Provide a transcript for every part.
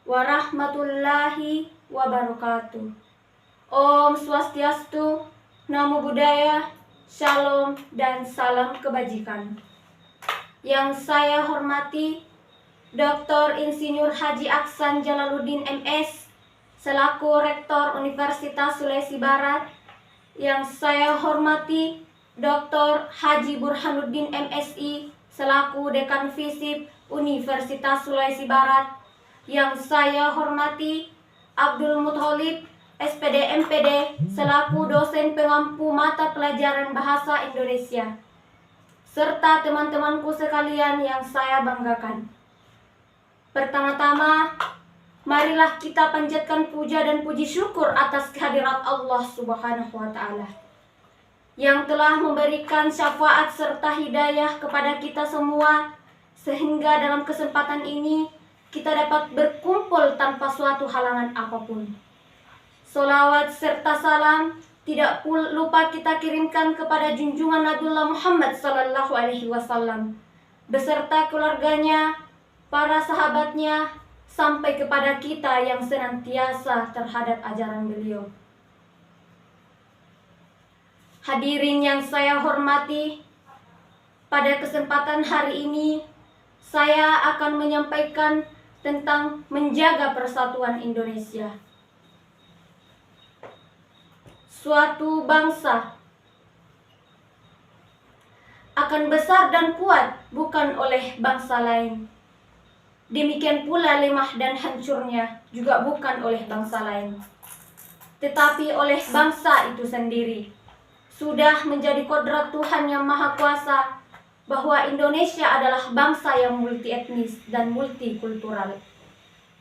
warahmatullahi wabarakatuh. Om Swastiastu, Namo Buddhaya, Shalom dan salam kebajikan. Yang saya hormati Dr. Insinyur Haji Aksan Jalaluddin MS selaku Rektor Universitas Sulawesi Barat. Yang saya hormati Dr. Haji Burhanuddin MSI selaku Dekan Visip Universitas Sulawesi Barat. Yang saya hormati Abdul Muthalib SPD MPD selaku dosen pengampu mata pelajaran bahasa Indonesia, serta teman-temanku sekalian yang saya banggakan. Pertama-tama, marilah kita panjatkan puja dan puji syukur atas kehadirat Allah Subhanahu wa Ta'ala yang telah memberikan syafaat serta hidayah kepada kita semua, sehingga dalam kesempatan ini kita dapat berkumpul tanpa suatu halangan apapun. Salawat serta salam tidak lupa kita kirimkan kepada junjungan Nabiullah Muhammad sallallahu alaihi wasallam beserta keluarganya, para sahabatnya, sampai kepada kita yang senantiasa terhadap ajaran beliau. Hadirin yang saya hormati, pada kesempatan hari ini saya akan menyampaikan tentang menjaga persatuan Indonesia. Suatu bangsa akan besar dan kuat bukan oleh bangsa lain. Demikian pula lemah dan hancurnya juga bukan oleh bangsa lain, tetapi oleh bangsa itu sendiri. Sudah menjadi kodrat Tuhan yang Maha Kuasa bahwa Indonesia adalah bangsa yang multi etnis dan multikultural.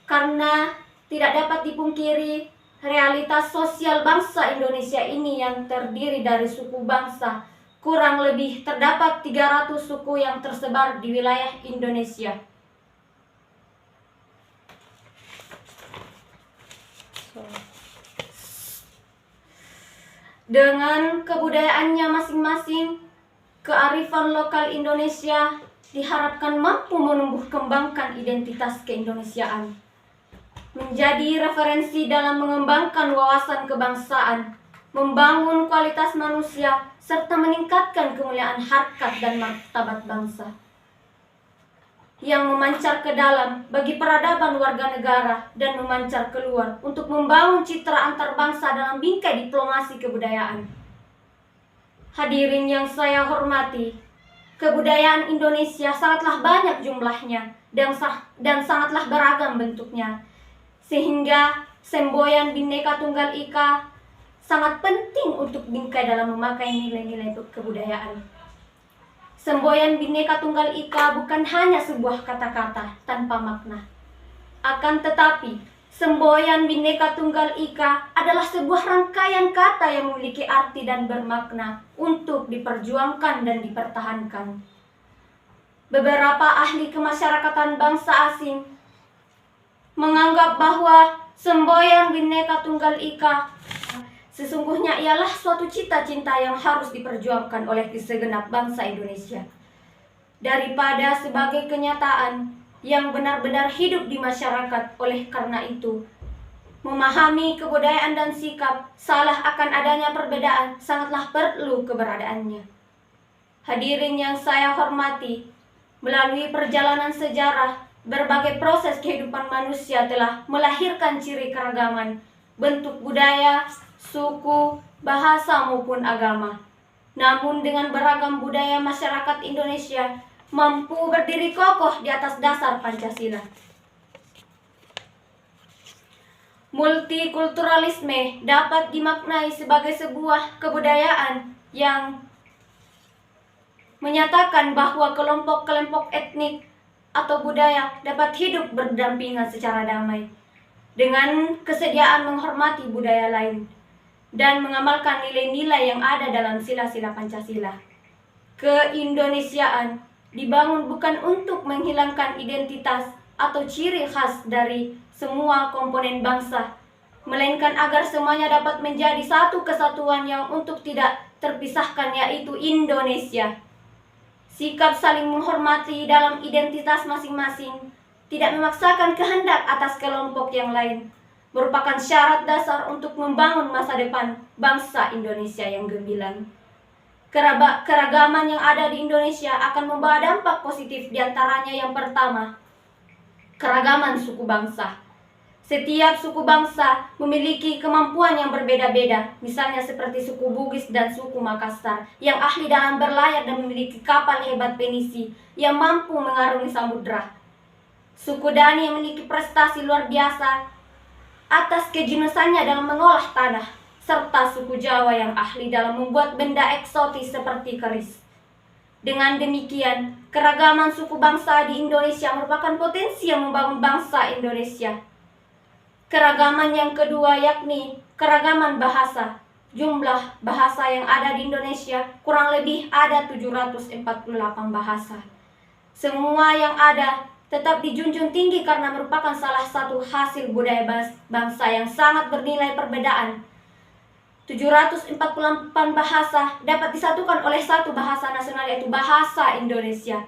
Karena tidak dapat dipungkiri, realitas sosial bangsa Indonesia ini yang terdiri dari suku bangsa, kurang lebih terdapat 300 suku yang tersebar di wilayah Indonesia. Dengan kebudayaannya masing-masing, kearifan lokal Indonesia diharapkan mampu menumbuh kembangkan identitas keindonesiaan, menjadi referensi dalam mengembangkan wawasan kebangsaan, membangun kualitas manusia, serta meningkatkan kemuliaan harkat dan martabat bangsa, yang memancar ke dalam bagi peradaban warga negara dan memancar keluar untuk membangun citra antar bangsa dalam bingkai diplomasi kebudayaan. Hadirin yang saya hormati, kebudayaan Indonesia sangatlah banyak jumlahnya dan sangatlah beragam bentuknya, sehingga semboyan Bhinneka Tunggal Ika sangat penting untuk bingkai dalam memakai nilai-nilai kebudayaan. Semboyan Bhinneka Tunggal Ika bukan hanya sebuah kata-kata tanpa makna. Akan tetapi, semboyan Bhinneka Tunggal Ika adalah sebuah rangkaian kata yang memiliki arti dan bermakna untuk diperjuangkan dan dipertahankan. Beberapa ahli kemasyarakatan bangsa asing menganggap bahwa semboyan Bhinneka Tunggal Ika sesungguhnya ialah suatu cita-cita yang harus diperjuangkan oleh segenap bangsa Indonesia, daripada sebagai kenyataan yang benar-benar hidup di masyarakat. Oleh karena itu, memahami kebudayaan dan sikap salah akan adanya perbedaan sangatlah perlu keberadaannya. Hadirin yang saya hormati, melalui perjalanan sejarah, berbagai proses kehidupan manusia telah melahirkan ciri keragaman, bentuk budaya, suku, bahasa maupun agama. Namun dengan beragam budaya, masyarakat Indonesia mampu berdiri kokoh di atas dasar Pancasila. Multikulturalisme dapat dimaknai sebagai sebuah kebudayaan yang menyatakan bahwa kelompok-kelompok etnik atau budaya dapat hidup berdampingan secara damai dengan kesediaan menghormati budaya lain dan mengamalkan nilai-nilai yang ada dalam sila-sila Pancasila. Keindonesiaan dibangun bukan untuk menghilangkan identitas atau ciri khas dari semua komponen bangsa, melainkan agar semuanya dapat menjadi satu kesatuan yang untuk tidak terpisahkan, yaitu Indonesia. Sikap saling menghormati dalam identitas masing-masing tidak memaksakan kehendak atas kelompok yang lain, merupakan syarat dasar untuk membangun masa depan bangsa Indonesia yang gemilang. Keragaman yang ada di Indonesia akan membawa dampak positif, diantaranya yang pertama, keragaman suku bangsa. Setiap suku bangsa memiliki kemampuan yang berbeda-beda, misalnya seperti suku Bugis dan suku Makassar yang ahli dalam berlayar dan memiliki kapal hebat penisi yang mampu mengarungi samudra. Suku Dani yang memiliki prestasi luar biasa atas kejeniusannya dalam mengolah tanah, serta suku Jawa yang ahli dalam membuat benda eksotis seperti keris. Dengan demikian, keragaman suku bangsa di Indonesia merupakan potensi yang membangun bangsa Indonesia. Keragaman yang kedua yakni keragaman bahasa. Jumlah bahasa yang ada di Indonesia kurang lebih ada 748 bahasa. Semua yang ada tetap dijunjung tinggi karena merupakan salah satu hasil budaya bangsa yang sangat bernilai perbedaan. 748 bahasa dapat disatukan oleh satu bahasa nasional, yaitu bahasa Indonesia.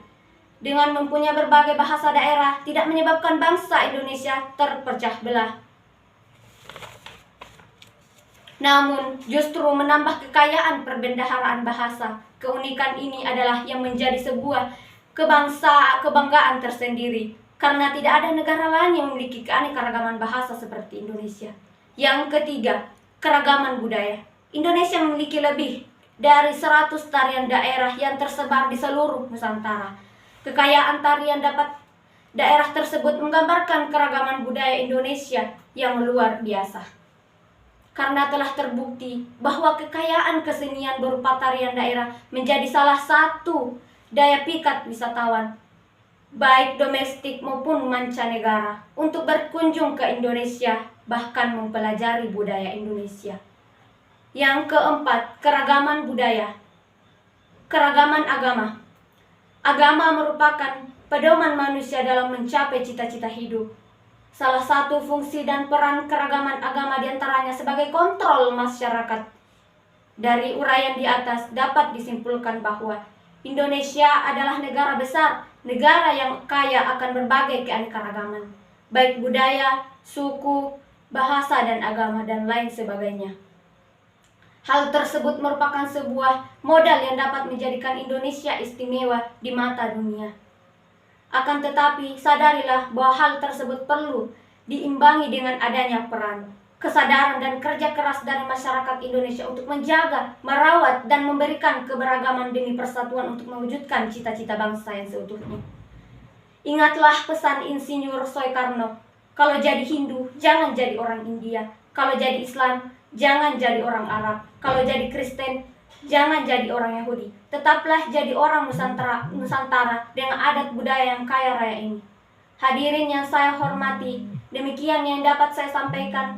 Dengan mempunyai berbagai bahasa daerah tidak menyebabkan bangsa Indonesia terpecah belah, namun justru menambah kekayaan perbendaharaan bahasa. Keunikan ini adalah yang menjadi sebuah kebanggaan tersendiri, karena tidak ada negara lain yang memiliki keanekaragaman bahasa seperti Indonesia. Yang ketiga, keragaman budaya. Indonesia memiliki lebih dari 100 tarian daerah yang tersebar di seluruh Nusantara. Kekayaan tarian daerah tersebut menggambarkan keragaman budaya Indonesia yang luar biasa. Karena telah terbukti bahwa kekayaan kesenian berupa tarian daerah menjadi salah satu daya pikat wisatawan, baik domestik maupun mancanegara, untuk berkunjung ke Indonesia, bahkan mempelajari budaya Indonesia. Yang keempat, keragaman budaya. Keragaman agama. Agama merupakan pedoman manusia dalam mencapai cita-cita hidup. Salah satu fungsi dan peran keragaman agama diantaranya sebagai kontrol masyarakat. Dari uraian di atas dapat disimpulkan bahwa Indonesia adalah negara besar, negara yang kaya akan berbagai keanekaragaman, baik budaya, suku, bahasa, dan agama, dan lain sebagainya. Hal tersebut merupakan sebuah modal yang dapat menjadikan Indonesia istimewa di mata dunia. Akan tetapi, sadarilah bahwa hal tersebut perlu diimbangi dengan adanya peran, kesadaran, dan kerja keras dari masyarakat Indonesia untuk menjaga, merawat, dan memberikan keberagaman demi persatuan untuk mewujudkan cita-cita bangsa yang seutuhnya. Ingatlah pesan Insinyur Soekarno, kalau jadi Hindu, jangan jadi orang India. Kalau jadi Islam, jangan jadi orang Arab. Kalau jadi Kristen, jangan jadi orang Yahudi. Tetaplah jadi orang Nusantara dengan adat budaya yang kaya raya ini. Hadirin yang saya hormati, demikian yang dapat saya sampaikan.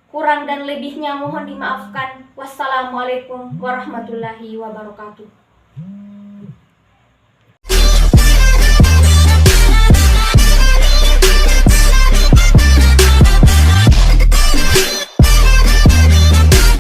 Kurang dan lebihnya mohon dimaafkan. Wassalamualaikum warahmatullahi wabarakatuh.